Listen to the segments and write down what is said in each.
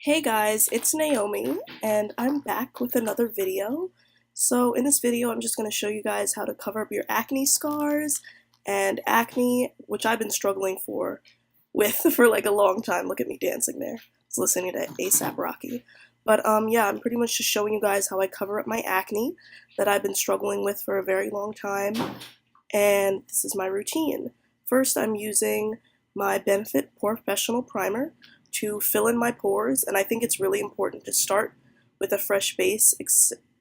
Hey guys, it's Naomi, and I'm back with another video. So in this video, I'm just going to show you guys how to cover up your acne scars and acne, which I've been struggling with for like a long time. Look at me dancing there. I was listening to ASAP Rocky. But yeah, I'm pretty much just showing you guys how I cover up my acne that I've been struggling with for a very long time. And this is my routine. First, I'm using my Benefit Professional Primer to fill in my pores, and I think it's really important to start with a fresh base,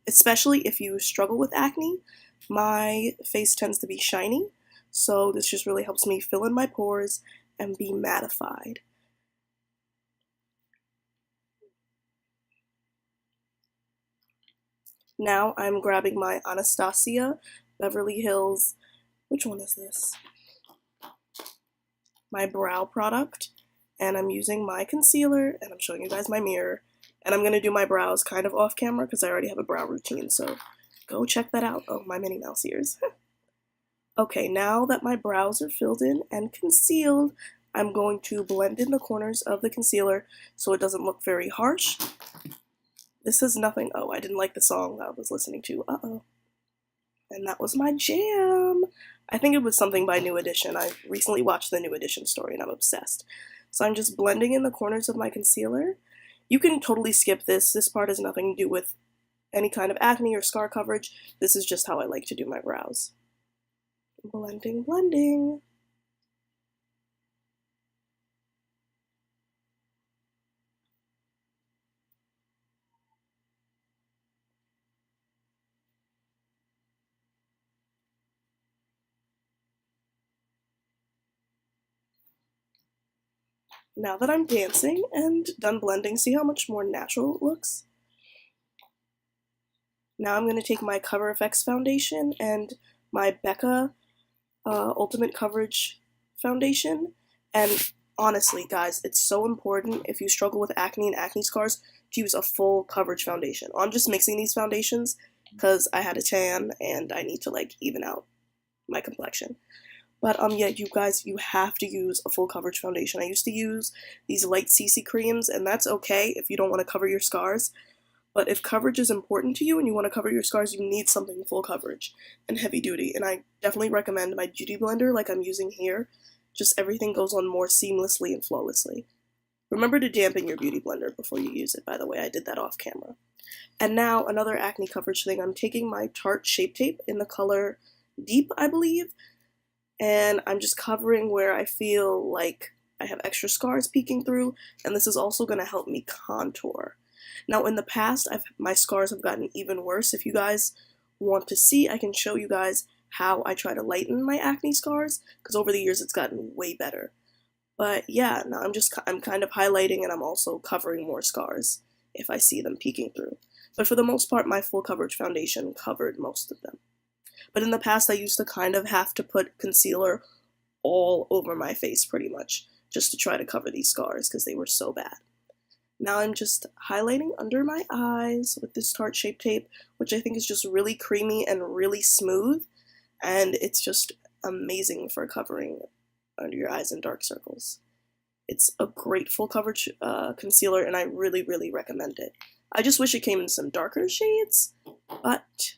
especially if you struggle with acne. My face tends to be shiny, so this just really helps me fill in my pores and be mattified. Now I'm grabbing my Anastasia Beverly Hills, which one is this? My brow product, and I'm using my concealer, and I'm showing you guys my mirror, and I'm going to do my brows kind of off camera because I already have a brow routine, so go check that out. Oh, my Minnie Mouse ears. Okay, now that my brows are filled in and concealed, I'm going to blend in the corners of the concealer so it doesn't look very harsh. This is nothing. Oh, I didn't like the song I was listening to. Uh-oh. And that was my jam. I think it was something by New Edition. I recently watched the New Edition story and I'm obsessed. So I'm just blending in the corners of my concealer. You can totally skip this. This part has nothing to do with any kind of acne or scar coverage. This is just how I like to do my brows. Blending, blending. Now that I'm dancing and done blending, see how much more natural it looks? Now I'm going to take my Cover FX foundation and my Becca Ultimate Coverage foundation. And honestly, guys, it's so important if you struggle with acne and acne scars to use a full coverage foundation. I'm just mixing these foundations because I had a tan and I need to like even out my complexion. But yeah, you guys, you have to use a full coverage foundation. I used to use these light CC creams, and that's okay if you don't want to cover your scars. But if coverage is important to you and you want to cover your scars, you need something full coverage and heavy duty. And I definitely recommend my Beauty Blender like I'm using here. Just everything goes on more seamlessly and flawlessly. Remember to dampen your Beauty Blender before you use it, by the way. I did that off camera. And now another acne coverage thing. I'm taking my Tarte Shape Tape in the color Deep, I believe. And I'm just covering where I feel like I have extra scars peeking through. And this is also going to help me contour. Now, in the past, my scars have gotten even worse. If you guys want to see, I can show you guys how I try to lighten my acne scars, because over the years it's gotten way better. But yeah, now I'm kind of highlighting and I'm also covering more scars if I see them peeking through. But for the most part, my full coverage foundation covered most of them. But in the past, I used to kind of have to put concealer all over my face pretty much, just to try to cover these scars because they were so bad. Now I'm just highlighting under my eyes with this Tarte Shape Tape, which I think is just really creamy and really smooth, and it's just amazing for covering under your eyes and dark circles. It's a great full coverage concealer, and I really, really recommend it. I just wish it came in some darker shades, but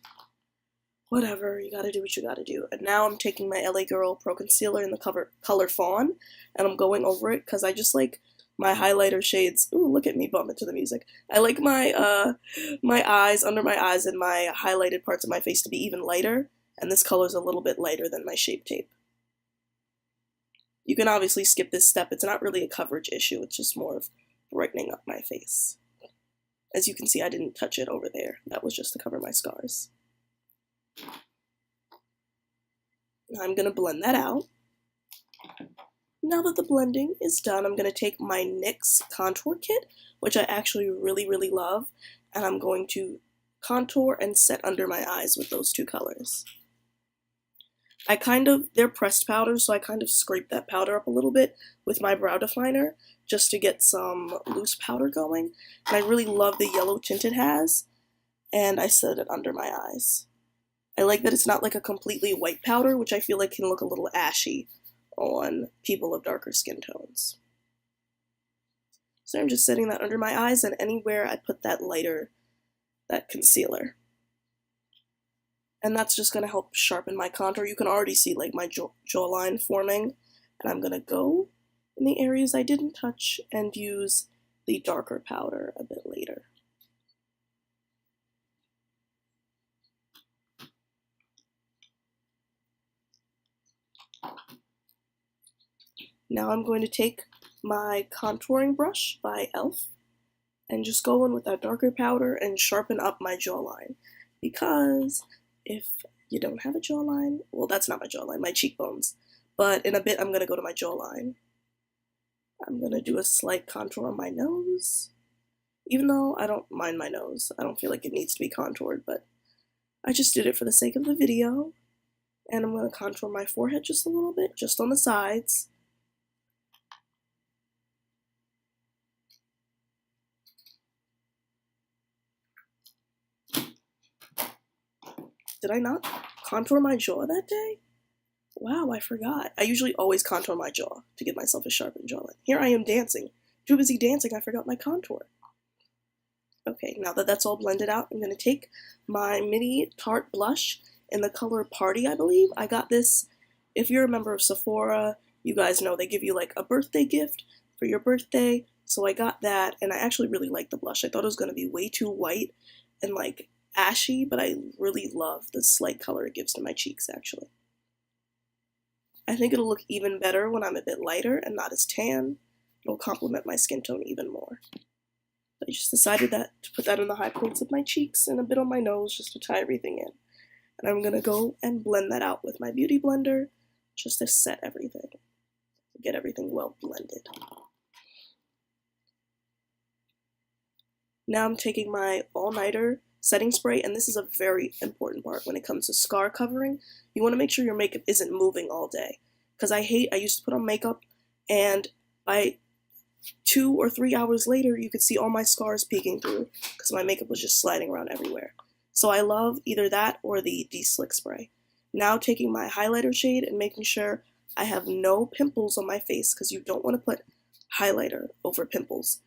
whatever, you gotta do what you gotta do. And now I'm taking my LA Girl Pro Concealer in the color Fawn, and I'm going over it because I just like my highlighter shades. Ooh, look at me bumping to the music. I like my eyes, under my eyes, and my highlighted parts of my face to be even lighter, and this color is a little bit lighter than my Shape Tape. You can obviously skip this step. It's not really a coverage issue. It's just more of brightening up my face. As you can see, I didn't touch it over there. That was just to cover my scars. Now I'm going to blend that out. Now that the blending is done, I'm going to take my NYX contour kit, which I actually really, really love, and I'm going to contour and set under my eyes with those two colors. They're pressed powder, so I kind of scrape that powder up a little bit with my brow definer just to get some loose powder going. And I really love the yellow tint it has, and I set it under my eyes. I like that it's not like a completely white powder, which I feel like can look a little ashy on people of darker skin tones. So I'm just setting that under my eyes and anywhere I put that lighter, that concealer. And that's just going to help sharpen my contour. You can already see like my jawline forming. And I'm going to go in the areas I didn't touch and use the darker powder a bit later. Now I'm going to take my contouring brush by e.l.f. and just go in with that darker powder and sharpen up my jawline. Because if you don't have a jawline, well, that's not my jawline, my cheekbones. But in a bit, I'm going to go to my jawline. I'm going to do a slight contour on my nose. Even though I don't mind my nose, I don't feel like it needs to be contoured, but I just did it for the sake of the video. And I'm going to contour my forehead just a little bit, just on the sides. Did I not contour my jaw that day? Wow, I forgot. I usually always contour my jaw to give myself a sharpened jawline. Here I am dancing. Too busy dancing, I forgot my contour. Okay, now that that's all blended out, I'm going to take my mini Tarte blush in the color Party, I believe. I got this, if you're a member of Sephora, you guys know they give you like a birthday gift for your birthday. So I got that, and I actually really like the blush. I thought it was going to be way too white and like ashy, but I really love the slight color it gives to my cheeks, actually. I think it'll look even better when I'm a bit lighter and not as tan. It'll complement my skin tone even more. I just decided to put that in the high points of my cheeks and a bit on my nose just to tie everything in. And I'm going to go and blend that out with my beauty blender just to set everything, to get everything well blended. Now I'm taking my all-nighter setting spray, and this is a very important part when it comes to scar covering. You want to make sure your makeup isn't moving all day. Because I used to put on makeup, and by 2 or 3 hours later, you could see all my scars peeking through because my makeup was just sliding around everywhere. So I love either that or the de-slick spray. Now taking my highlighter shade and making sure I have no pimples on my face, because you don't want to put highlighter over pimples.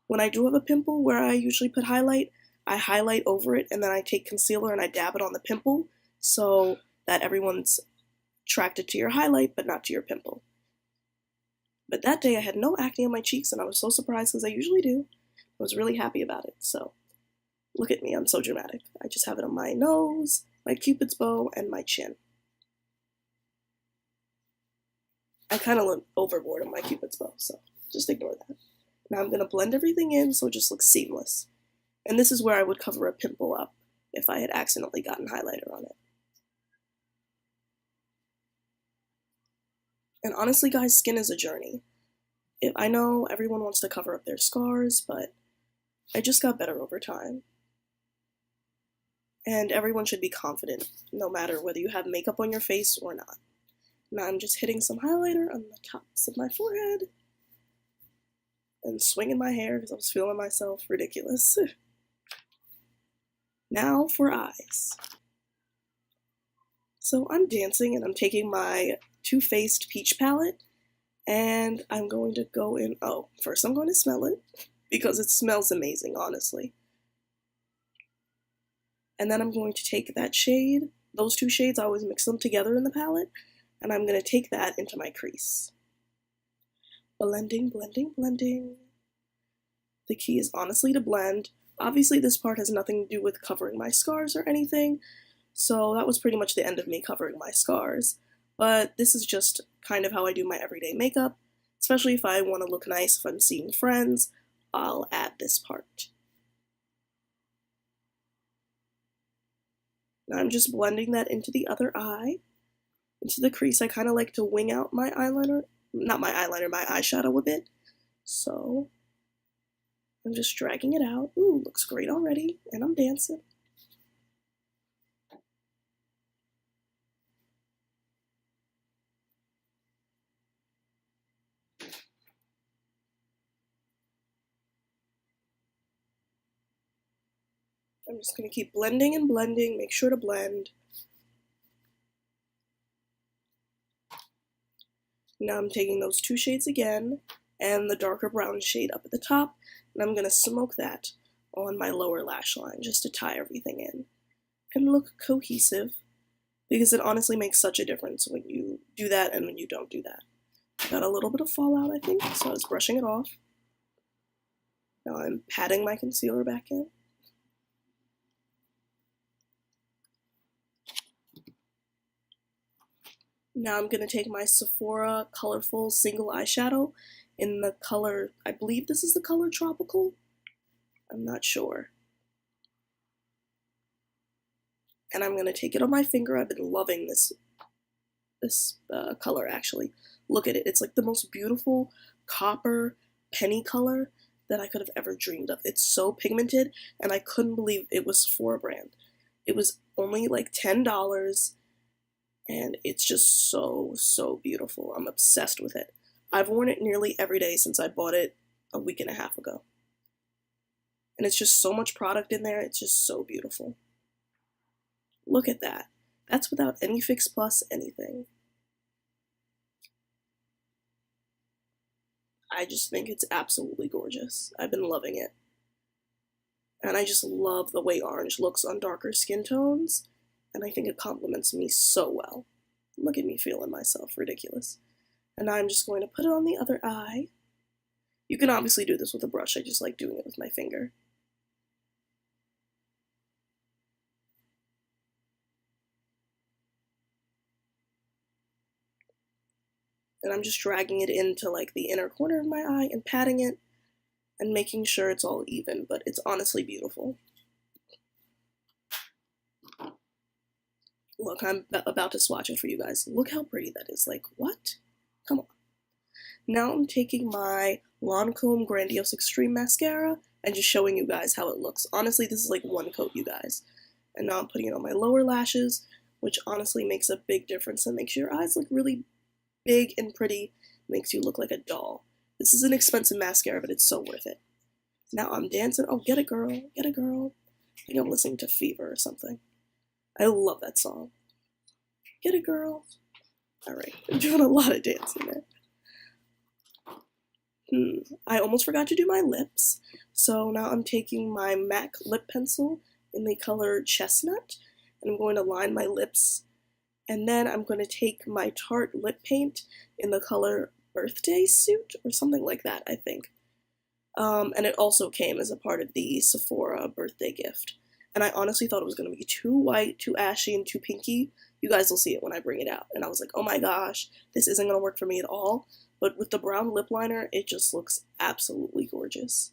When I do have a pimple where I usually put highlight, I highlight over it and then I take concealer and I dab it on the pimple so that everyone's attracted to your highlight but not to your pimple. But that day I had no acne on my cheeks and I was so surprised because I usually do. I was really happy about it. So look at me, I'm so dramatic. I just have it on my nose, my cupid's bow, and my chin. I kind of went overboard on my cupid's bow, so just ignore that. Now I'm going to blend everything in so it just looks seamless. And this is where I would cover a pimple up if I had accidentally gotten highlighter on it. And honestly, guys, skin is a journey. I know everyone wants to cover up their scars, but I just got better over time. And everyone should be confident, no matter whether you have makeup on your face or not. Now I'm just hitting some highlighter on the tops of my forehead and swinging my hair because I was feeling myself ridiculous. Now for eyes. So I'm dancing and I'm taking my Too Faced Peach palette and I'm going to go in, first I'm going to smell it because it smells amazing, honestly. And then I'm going to take that shade, those two shades, I always mix them together in the palette, and I'm going to take that into my crease. Blending, blending, blending. The key is honestly to blend. Obviously this part has nothing to do with covering my scars or anything, so that was pretty much the end of me covering my scars. But this is just kind of how I do my everyday makeup, especially if I want to look nice, if I'm seeing friends, I'll add this part. Now I'm just blending that into the other eye, into the crease. I kind of like to wing out my eyeliner, not my eyeliner, my eyeshadow a bit. So I'm just dragging it out. Ooh, looks great already, and I'm dancing. I'm just going to keep blending and blending, make sure to blend. Now I'm taking those two shades again and the darker brown shade up at the top, and I'm going to smoke that on my lower lash line just to tie everything in and look cohesive, because it honestly makes such a difference when you do that and when you don't do that. Got a little bit of fallout, I think, so I was brushing it off. Now I'm patting my concealer back in. Now I'm going to take my Sephora Colorful Single Eyeshadow in the color, I believe this is the color Tropical. I'm not sure. And I'm going to take it on my finger. I've been loving this color, actually. Look at it. It's like the most beautiful copper penny color that I could have ever dreamed of. It's so pigmented, and I couldn't believe it was Sephora brand. It was only like $10, and it's just so beautiful. I'm obsessed with it. I've worn it nearly every day since I bought it a week and a half ago. And it's just so much product in there. It's just so beautiful. Look at that. That's without any Fix Plus anything. I just think it's absolutely gorgeous. I've been loving it. And I just love the way orange looks on darker skin tones. And I think it complements me so well. Look at me feeling myself. Ridiculous. And now I'm just going to put it on the other eye. You can obviously do this with a brush. I just like doing it with my finger. And I'm just dragging it into like the inner corner of my eye and patting it and making sure it's all even, but it's honestly beautiful. Look, I'm about to swatch it for you guys. Look how pretty that is. Like, what? Come on. Now I'm taking my Lancome Grandiose Extreme Mascara and just showing you guys how it looks. Honestly, this is like one coat, you guys. And now I'm putting it on my lower lashes, which honestly makes a big difference and makes your eyes look really big and pretty, makes you look like a doll. This is an expensive mascara, but it's so worth it. Now I'm dancing. Oh, get a girl, get a girl. I think I'm listening to Fever or something. I love that song. Get a girl. Alright, I'm doing a lot of dancing there. I almost forgot to do my lips. So now I'm taking my MAC lip pencil in the color Chestnut, and I'm going to line my lips. And then I'm going to take my Tarte lip paint in the color Birthday Suit, or something like that, I think. And it also came as a part of the Sephora birthday gift. And I honestly thought it was going to be too white, too ashy, and too pinky. You guys will see it when I bring it out. And I was like, oh my gosh, this isn't going to work for me at all. But with the brown lip liner, it just looks absolutely gorgeous.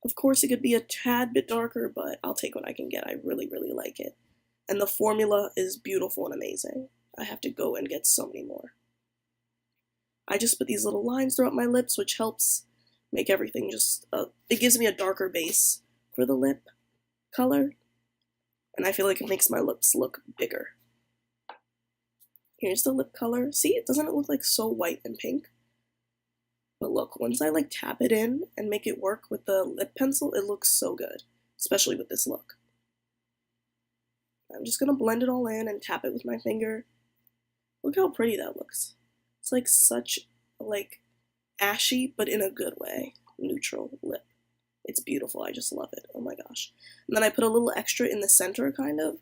Of course, it could be a tad bit darker, but I'll take what I can get. I really like it. And the formula is beautiful and amazing. I have to go and get so many more. I just put these little lines throughout my lips, which helps make everything just, it gives me a darker base for the lip color. And I feel like it makes my lips look bigger. Here's the lip color. See, doesn't it look like so white and pink? But look, once I like tap it in and make it work with the lip pencil, it looks so good, especially with this look. I'm just going to blend it all in and tap it with my finger. Look how pretty that looks. It's like such like ashy, but in a good way, neutral lip. It's beautiful. I just love it. Oh my gosh. And then I put a little extra in the center, kind of,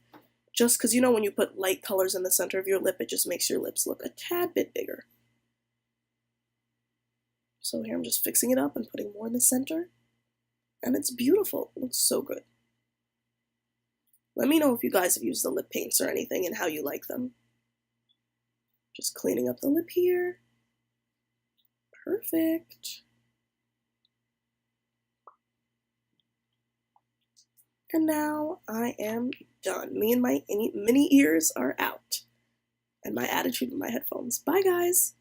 just because, you know, when you put light colors in the center of your lip, it just makes your lips look a tad bit bigger. So here I'm just fixing it up and putting more in the center. And it's beautiful. It looks so good. Let me know if you guys have used the lip paints or anything and how you like them. Just cleaning up the lip here. Perfect. And now I am done. Me and my mini ears are out. And my attitude in my headphones. Bye, guys.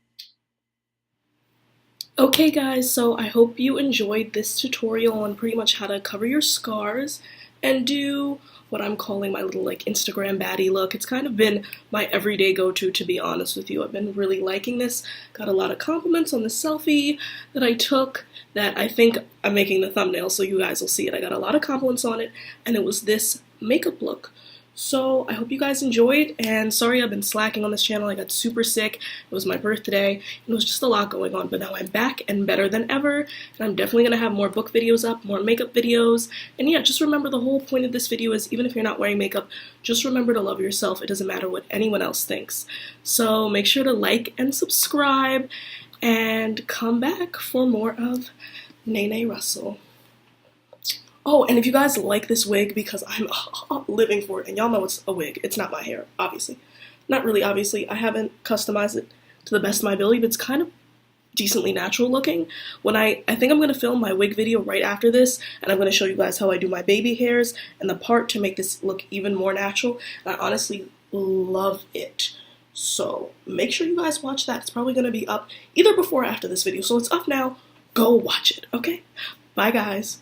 Okay, guys, so I hope you enjoyed this tutorial on pretty much how to cover your scars and do what I'm calling my little like Instagram baddie look. It's kind of been my everyday go-to be honest with you. I've been really liking this. Got a lot of compliments on the selfie that I took that I think I'm making the thumbnail so you guys will see it. I got a lot of compliments on it, and it was this makeup look So I hope you guys enjoyed, and sorry I've been slacking on this channel. I got super sick. It was my birthday. It was just a lot going on, but now I'm back and better than ever, and I'm definitely going to have more book videos up, more makeup videos, and yeah, just remember the whole point of this video is even if you're not wearing makeup, just remember to love yourself. It doesn't matter what anyone else thinks. So make sure to like and subscribe, and come back for more of Nene Russell. Oh, and if you guys like this wig, because I'm living for it, and y'all know it's a wig, it's not my hair, obviously. Not really, obviously. I haven't customized it to the best of my ability, but it's kind of decently natural looking. When I think I'm going to film my wig video right after this, and I'm going to show you guys how I do my baby hairs and the part to make this look even more natural. And I honestly love it. So make sure you guys watch that. It's probably going to be up either before or after this video. So it's up now. Go watch it, okay? Bye, guys.